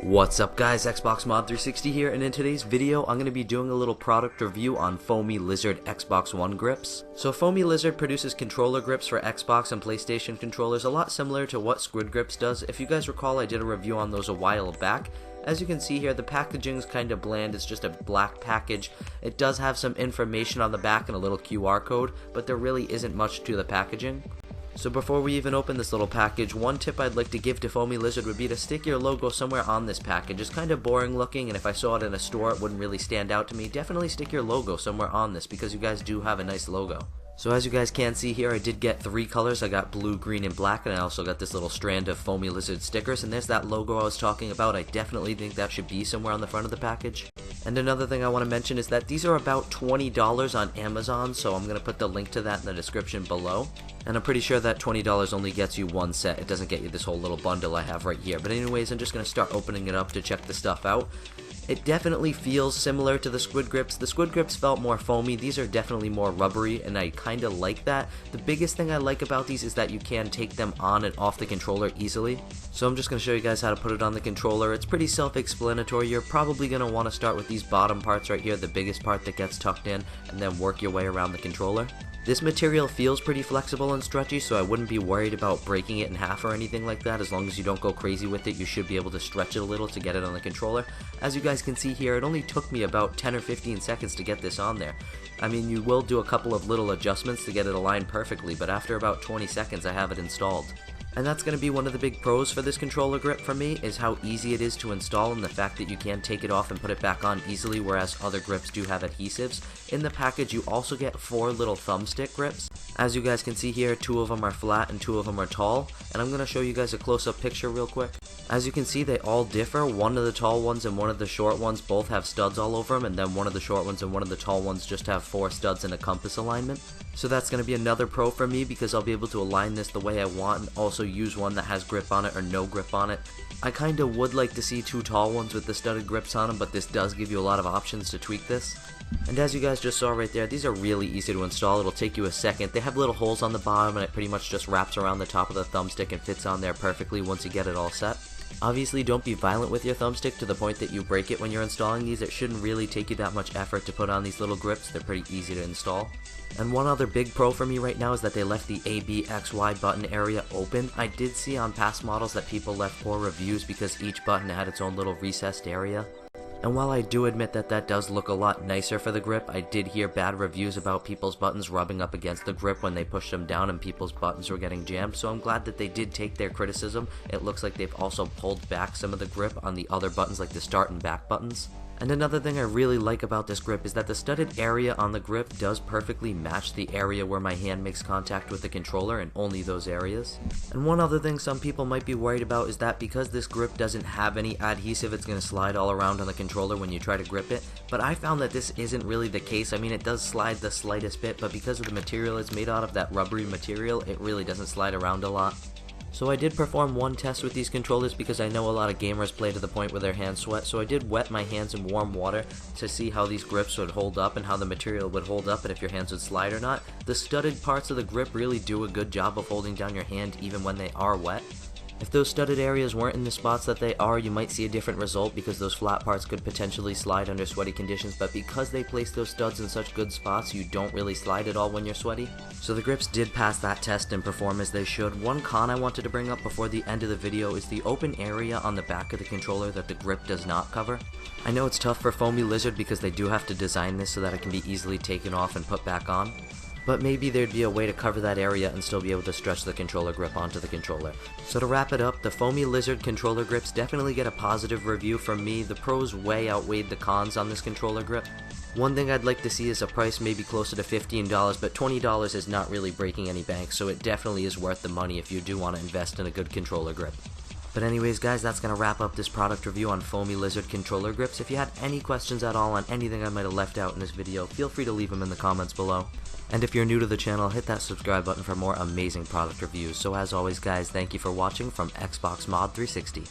What's up guys, Xbox Mod 360 here, and in today's video I'm going to be doing a little product review on Foamy Lizard Xbox One grips. So Foamy Lizard produces controller grips for Xbox and PlayStation controllers, a lot similar to what Squid Grips does. If you guys recall, I did a review on those a while back. As you can see here, the packaging is kind of bland. It's just a black package. It does have some information on the back and a little QR code, but there really isn't much to the packaging. So before we even open this little package, one tip I'd like to give to Foamy Lizard would be to stick your logo somewhere on this package. It's kind of boring looking, and if I saw it in a store it wouldn't really stand out to me. Definitely stick your logo somewhere on this because you guys do have a nice logo. So as you guys can see here, I did get 3 colors. I got blue, green, and black, and I also got this little strand of Foamy Lizard stickers, and there's that logo I was talking about. I definitely think that should be somewhere on the front of the package. And another thing I want to mention is that these are about $20 on Amazon, so I'm going to put the link to that in the description below. And I'm pretty sure that $20 only gets you one set. It doesn't get you this whole little bundle I have right here. But anyways, I'm just going to start opening it up to check the stuff out. It definitely feels similar to the Squid Grips. The Squid Grips felt more foamy. These are definitely more rubbery, and I kind of like that. The biggest thing I like about these is that you can take them on and off the controller easily. So I'm just going to show you guys how to put it on the controller. It's pretty self-explanatory. You're probably going to want to start with these bottom parts right here, the biggest part that gets tucked in, and then work your way around the controller. This material feels pretty flexible and stretchy, so I wouldn't be worried about breaking it in half or anything like that. As long as you don't go crazy with it, you should be able to stretch it a little to get it on the controller. As you guys can see here, it only took me about 10 or 15 seconds to get this on there. I mean, you will do a couple of little adjustments to get it aligned perfectly, but after about 20 seconds I have it installed. And that's going to be one of the big pros for this controller grip for me, is how easy it is to install and the fact that you can take it off and put it back on easily, whereas other grips do have adhesives. In the package you also get 4 little thumbstick grips. As you guys can see here, 2 of them are flat and 2 of them are tall, and I'm going to show you guys a close-up picture real quick. As you can see, they all differ. One of the tall ones and one of the short ones both have studs all over them, and then one of the short ones and one of the tall ones just have 4 studs and a compass alignment. So that's going to be another pro for me because I'll be able to align this the way I want and also use one that has grip on it or no grip on it. I kind of would like to see 2 tall ones with the studded grips on them, but this does give you a lot of options to tweak this. And as you guys just saw right there, these are really easy to install. It'll take you a second. They have little holes on the bottom, and it pretty much just wraps around the top of the thumbstick and fits on there perfectly once you get it all set. Obviously, don't be violent with your thumbstick to the point that you break it when you're installing these. It shouldn't really take you that much effort to put on these little grips. They're pretty easy to install. And one other big pro for me right now is that they left the A, B, X, Y button area open. I did see on past models that people left poor reviews because each button had its own little recessed area. And while I do admit that that does look a lot nicer for the grip, I did hear bad reviews about people's buttons rubbing up against the grip when they pushed them down and people's buttons were getting jammed, so I'm glad that they did take their criticism. It looks like they've also pulled back some of the grip on the other buttons, like the start and back buttons. And another thing I really like about this grip is that the studded area on the grip does perfectly match the area where my hand makes contact with the controller, and only those areas. And one other thing some people might be worried about is that because this grip doesn't have any adhesive, it's going to slide all around on the controller when you try to grip it. But I found that this isn't really the case. I mean, it does slide the slightest bit, but because of the material it's made out of, that rubbery material, it really doesn't slide around a lot. So I did perform one test with these controllers because I know a lot of gamers play to the point where their hands sweat, so I did wet my hands in warm water to see how these grips would hold up and how the material would hold up and if your hands would slide or not. The studded parts of the grip really do a good job of holding down your hand even when they are wet. If those studded areas weren't in the spots that they are, you might see a different result because those flat parts could potentially slide under sweaty conditions, but because they place those studs in such good spots, you don't really slide at all when you're sweaty. So the grips did pass that test and perform as they should. One con I wanted to bring up before the end of the video is the open area on the back of the controller that the grip does not cover. I know it's tough for Foamy Lizard because they do have to design this so that it can be easily taken off and put back on. But maybe there'd be a way to cover that area and still be able to stretch the controller grip onto the controller. So to wrap it up, the Foamy Lizard controller grips definitely get a positive review from me. The pros way outweighed the cons on this controller grip. One thing I'd like to see is a price maybe closer to $15, but $20 is not really breaking any bank, so it definitely is worth the money if you do want to invest in a good controller grip. But anyways guys, that's going to wrap up this product review on Foamy Lizard controller grips. If you had any questions at all on anything I might have left out in this video, feel free to leave them in the comments below. And if you're new to the channel, hit that subscribe button for more amazing product reviews. So as always guys, thank you for watching from Xbox Mod 360.